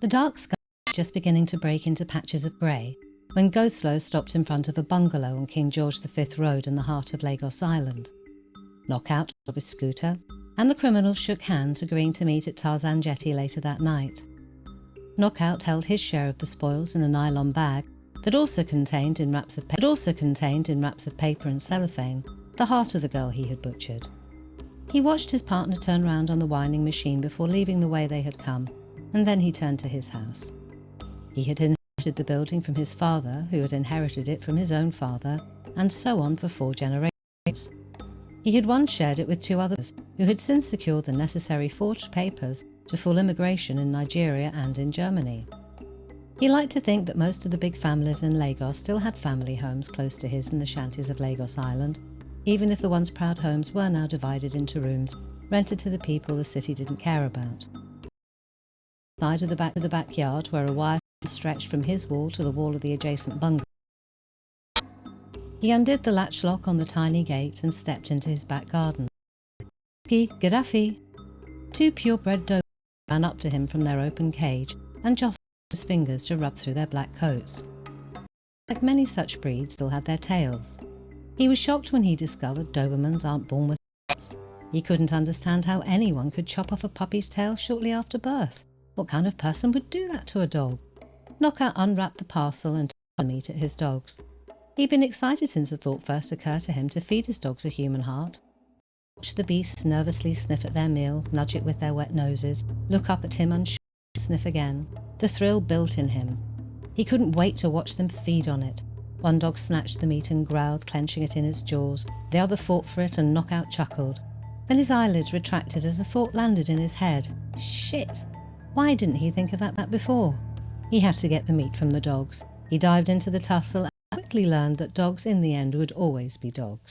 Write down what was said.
The dark sky was just beginning to break into patches of grey when Go-Slow stopped in front of a bungalow on King George V Road in the heart of Lagos Island. Knockout of his scooter, and the criminals shook hands, agreeing to meet at Tarzan Jetty later that night. Knockout held his share of the spoils in a nylon bag that also contained in wraps of paper and cellophane the heart of the girl he had butchered. He watched his partner turn round on the winding machine before leaving the way they had come, and then he turned to his house. He had inherited the building from his father, who had inherited it from his own father, and so on for 4 generations. He had once shared it with 2 others, who had since secured the necessary forged papers to full immigration in Nigeria and in Germany. He liked to think that most of the big families in Lagos still had family homes close to his in the shanties of Lagos Island, even if the once proud homes were now divided into rooms rented to the people the city didn't care about. Side of the backyard, where a wire stretched from his wall to the wall of the adjacent bungalow. He undid the latch lock on the tiny gate and stepped into his back garden. Gaddafi! 2 purebred dogs ran up to him from their open cage and jostled his fingers to rub through their black coats. Like many such breeds, still had their tails. He was shocked when he discovered Dobermans aren't born with tails. He couldn't understand how anyone could chop off a puppy's tail shortly after birth. What kind of person would do that to a dog? Knockout unwrapped the parcel and took the meat at his dogs. He'd been excited since the thought first occurred to him to feed his dogs a human heart. Watch the beasts nervously sniff at their meal, nudge it with their wet noses, look up at him unsure, sniff again. The thrill built in him. He couldn't wait to watch them feed on it. One dog snatched the meat and growled, clenching it in its jaws. The other fought for it, and Knockout chuckled. Then his eyelids retracted as a thought landed in his head. Shit! Why didn't he think of that before? He had to get the meat from the dogs. He dived into the tussle and quickly learned that dogs in the end would always be dogs.